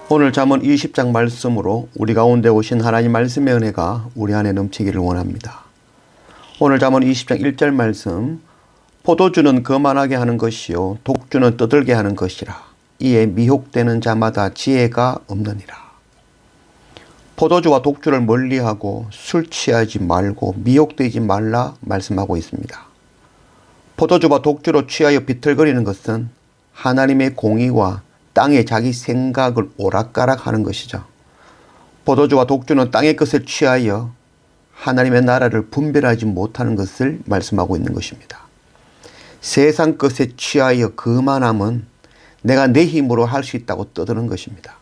오늘 잠언 20장 말씀으로 우리 가운데 오신 하나님 말씀의 은혜가 우리 안에 넘치기를 원합니다. 오늘 잠언 20장 1절 말씀, 포도주는 거만하게 하는 것이요 독주는 떠들게 하는 것이라. 이에 미혹되는 자마다 지혜가 없느니라. 포도주와 독주를 멀리하고 술 취하지 말고 미혹되지 말라 말씀하고 있습니다. 포도주와 독주로 취하여 비틀거리는 것은 하나님의 공의와 땅에 자기 생각을 오락가락하는 것이죠. 포도주와 독주는 땅의 것을 취하여 하나님의 나라를 분별하지 못하는 것을 말씀하고 있는 것입니다. 세상 것에 취하여 거만함은 내가 내 힘으로 할 수 있다고 떠드는 것입니다.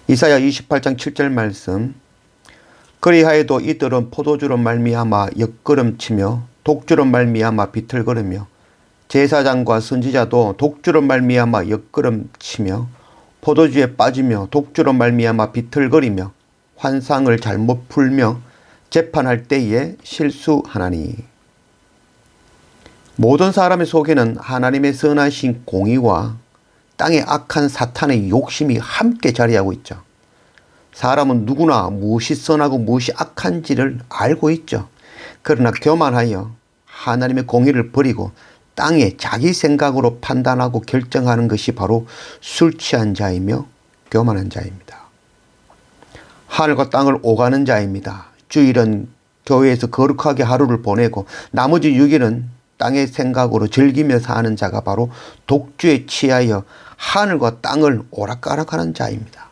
이사야 28장 7절 말씀, 그리하여도 이들은 포도주로 말미암아 옆걸음치며 독주로 말미암아 비틀거리며 제사장과 선지자도 독주로 말미암아 옆걸음치며 포도주에 빠지며 독주로 말미암아 비틀거리며 환상을 잘못 풀며 재판할 때에 실수하나니. 모든 사람의 속에는 하나님의 선하신 공의와 땅의 악한 사탄의 욕심이 함께 자리하고 있죠. 사람은 누구나 무엇이 선하고 무엇이 악한지를 알고 있죠. 그러나 교만하여 하나님의 공의를 버리고 땅에 자기 생각으로 판단하고 결정하는 것이 바로 술 취한 자이며 교만한 자입니다. 하늘과 땅을 오가는 자입니다. 주일은 교회에서 거룩하게 하루를 보내고 나머지 6일은 땅의 생각으로 즐기며 사는 자가 바로 독주에 취하여 하늘과 땅을 오락가락하는 자입니다.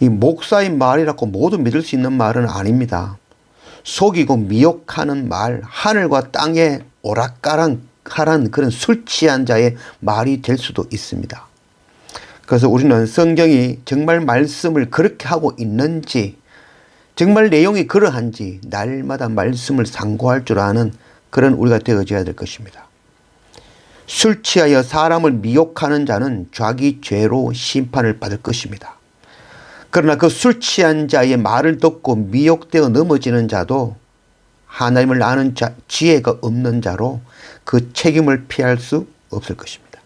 이 목사의 말이라고 모두 믿을 수 있는 말은 아닙니다. 속이고 미혹하는 말, 하늘과 땅에 오락가락하는 그런 술 취한 자의 말이 될 수도 있습니다. 그래서 우리는 성경이 정말 말씀을 그렇게 하고 있는지, 정말 내용이 그러한지 날마다 말씀을 상고할 줄 아는 그런 우리가 되어져야 될 것입니다. 술 취하여 사람을 미혹하는 자는 자기 죄로 심판을 받을 것입니다. 그러나 그 술 취한 자의 말을 듣고 미혹되어 넘어지는 자도 하나님을 아는 자, 지혜가 없는 자로 그 책임을 피할 수 없을 것입니다.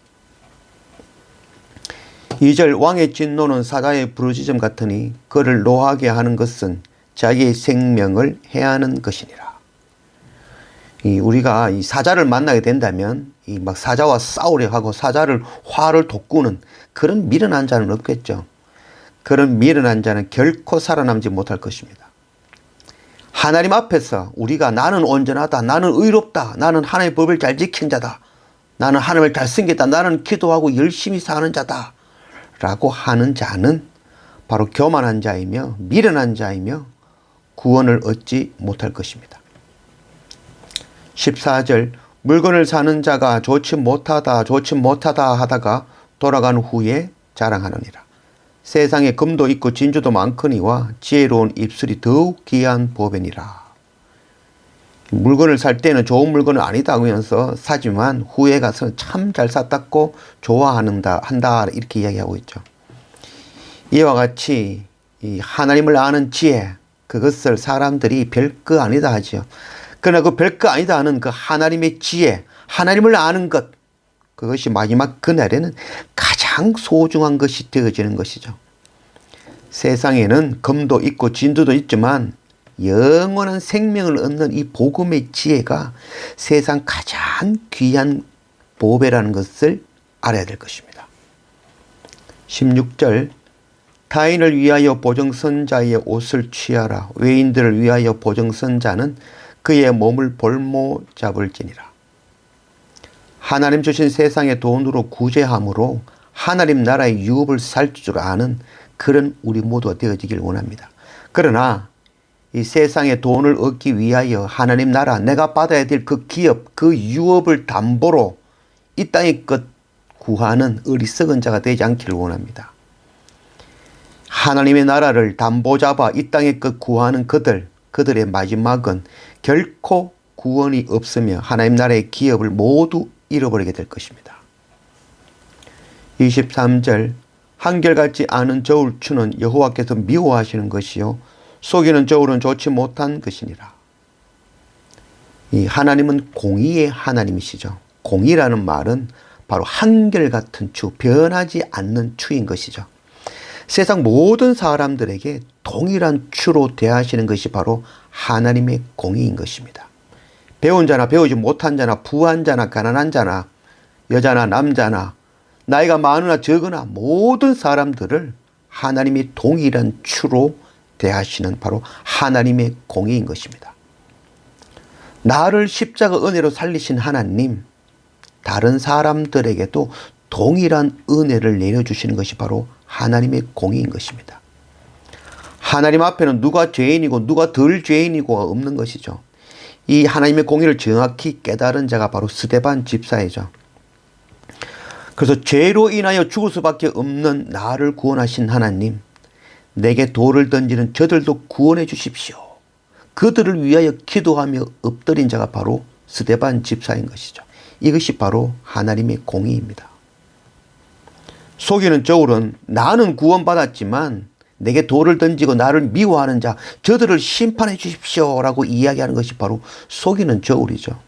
2절, 왕의 진노는 사자의 부르짖음 같으니 그를 노하게 하는 것은 자기의 생명을 해하는 것이니라. 우리가 이 사자를 만나게 된다면 막 사자와 싸우려 하고 사자를 화를 돋구는 그런 미련한 자는 없겠죠. 그런 미련한 자는 결코 살아남지 못할 것입니다. 하나님 앞에서 우리가 나는 온전하다, 나는 의롭다, 나는 하나님의 법을 잘 지킨 자다, 나는 하나님을 잘 섬겼다, 나는 기도하고 열심히 사는 자다 라고 하는 자는 바로 교만한 자이며 미련한 자이며 구원을 얻지 못할 것입니다. 14절, 물건을 사는 자가 좋지 못하다 하다가 돌아간 후에 자랑하느니라. 세상에 금도 있고 진주도 많거니와 지혜로운 입술이 더욱 귀한 보배니라. 물건을 살 때는 좋은 물건은 아니다 하면서 사지만 후에 가서 참 잘 샀다고 한다 이렇게 이야기하고 있죠. 이와 같이 이 하나님을 아는 지혜, 그것을 사람들이 별거 아니다 하죠. 그러나 그 별거 아니다 하는 그 하나님의 지혜, 하나님을 아는 것, 그것이 마지막 그날에는 가장 소중한 것이 되어지는 것이죠. 세상에는 금도 있고 진주도 있지만 영원한 생명을 얻는 이 복음의 지혜가 세상 가장 귀한 보배라는 것을 알아야 될 것입니다. 16절, 타인을 위하여 보정선 자의 옷을 취하라. 외인들을 위하여 보정선 자는 그의 몸을 볼모 잡을지니라. 하나님 주신 세상의 돈으로 구제함으로 하나님 나라의 유업을 살 줄 아는 그런 우리 모두가 되어지길 원합니다. 그러나 이 세상의 돈을 얻기 위하여 하나님 나라, 내가 받아야 될 그 기업, 그 유업을 담보로 이 땅의 것 구하는 어리석은 자가 되지 않기를 원합니다. 하나님의 나라를 담보 잡아 이 땅의 것 구하는 그들의 마지막은 결코 구원이 없으며 하나님 나라의 기업을 모두 잃어버리게 될 것입니다. 23절, 한결같지 않은 저울추는 여호와께서 미워하시는 것이요 속이는 저울은 좋지 못한 것이니라. 이 하나님은 공의의 하나님이시죠. 공의라는 말은 바로 한결같은 추, 변하지 않는 추인 것이죠. 세상 모든 사람들에게 동일한 추로 대하시는 것이 바로 하나님의 공의인 것입니다. 배운 자나 배우지 못한 자나 부한 자나 가난한 자나 여자나 남자나 나이가 많으나 적으나 모든 사람들을 하나님이 동일한 추로 대하시는 바로 하나님의 공의인 것입니다. 나를 십자가 은혜로 살리신 하나님, 다른 사람들에게도 동일한 은혜를 내려주시는 것이 바로 하나님의 공의인 것입니다. 하나님 앞에는 누가 죄인이고 누가 덜 죄인이고가 없는 것이죠. 이 하나님의 공의를 정확히 깨달은 자가 바로 스데반 집사이죠. 그래서 죄로 인하여 죽을 수밖에 없는 나를 구원하신 하나님, 내게 돌을 던지는 저들도 구원해 주십시오. 그들을 위하여 기도하며 엎드린 자가 바로 스데반 집사인 것이죠. 이것이 바로 하나님의 공의입니다. 속이는 저울은 나는 구원받았지만 내게 돌을 던지고 나를 미워하는 자, 저들을 심판해 주십시오 라고 이야기하는 것이 바로 속이는 저울이죠.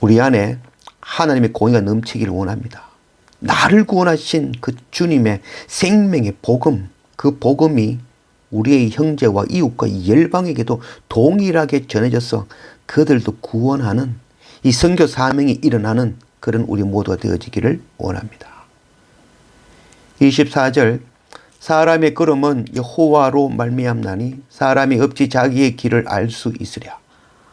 우리 안에 하나님의 공의가 넘치기를 원합니다. 나를 구원하신 그 주님의 생명의 복음, 그 복음이 우리의 형제와 이웃과 열방에게도 동일하게 전해져서 그들도 구원하는 이 선교 사명이 일어나는 그런 우리 모두가 되어지기를 원합니다. 24절, 사람의 걸음은 여호와로 말미암나니 사람이 어찌 자기의 길을 알 수 있으랴.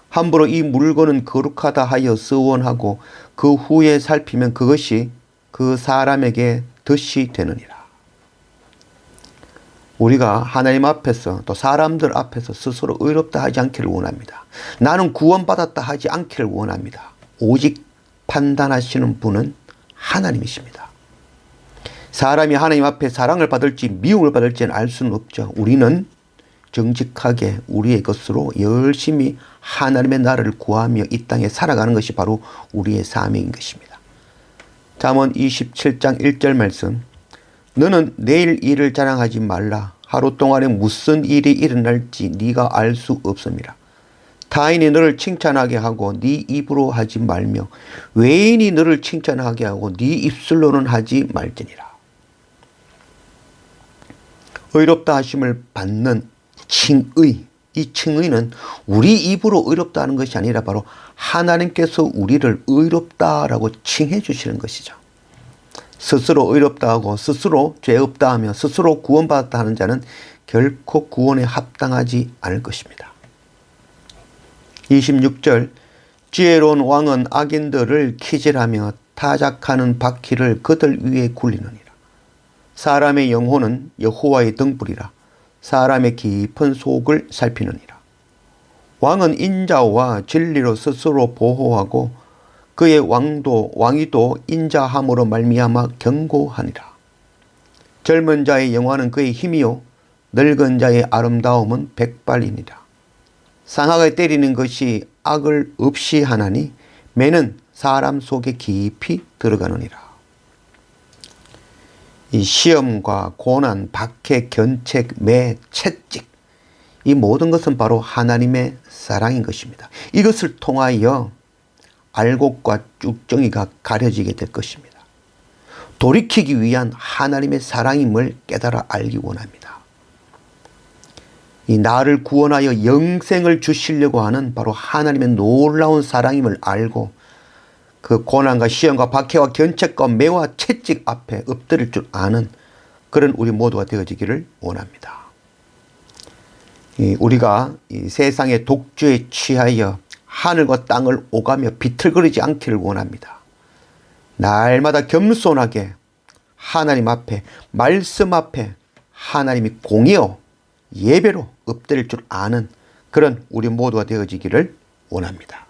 함부로 이 물건은 거룩하다 하여 서원하고 그 후에 살피면 그것이 그 사람에게 덫이 되느니라. 우리가 하나님 앞에서 또 사람들 앞에서 스스로 의롭다 하지 않기를 원합니다. 나는 구원받았다 하지 않기를 원합니다. 오직 판단하시는 분은 하나님이십니다. 사람이 하나님 앞에 사랑을 받을지 미움을 받을지는 알 수는 없죠. 우리는 정직하게 우리의 것으로 열심히 하나님의 나라를 구하며 이 땅에 살아가는 것이 바로 우리의 사명인 것입니다. 잠언 27장 1절 말씀, 너는 내일 일을 자랑하지 말라. 하루 동안에 무슨 일이 일어날지 네가 알 수 없음이라. 타인이 너를 칭찬하게 하고 네 입으로 하지 말며 외인이 너를 칭찬하게 하고 네 입술로는 하지 말지니라. 의롭다 하심을 받는 칭의, 이 칭의는 우리 입으로 의롭다 하는 것이 아니라 바로 하나님께서 우리를 의롭다라고 칭해 주시는 것이죠. 스스로 의롭다 하고 스스로 죄 없다 하며 스스로 구원받았다 하는 자는 결코 구원에 합당하지 않을 것입니다. 26절, 지혜로운 왕은 악인들을 키질하며 타작하는 바퀴를 그들 위에 굴리느니라. 사람의 영혼은 여호와의 등불이라. 사람의 깊은 속을 살피느니라. 왕은 인자와 진리로 스스로 보호하고 그의 왕위도 인자함으로 말미암아 견고하니라. 젊은 자의 영화는 그의 힘이요 늙은 자의 아름다움은 백발이니라. 상하게 때리는 것이 악을 없이 하나니 매는 사람 속에 깊이 들어가느니라. 이 시험과 고난, 박해, 견책, 매, 채찍, 이 모든 것은 바로 하나님의 사랑인 것입니다. 이것을 통하여 알곡과 쭉정이가 가려지게 될 것입니다. 돌이키기 위한 하나님의 사랑임을 깨달아 알기 원합니다. 이 나를 구원하여 영생을 주시려고 하는 바로 하나님의 놀라운 사랑임을 알고 그 고난과 시험과 박해와 견책과 매와 채찍 앞에 엎드릴 줄 아는 그런 우리 모두가 되어지기를 원합니다. 우리가 이 세상의 독주에 취하여 하늘과 땅을 오가며 비틀거리지 않기를 원합니다. 날마다 겸손하게 하나님 앞에, 말씀 앞에 하나님이 공의요 예배로 엎드릴 줄 아는 그런 우리 모두가 되어지기를 원합니다.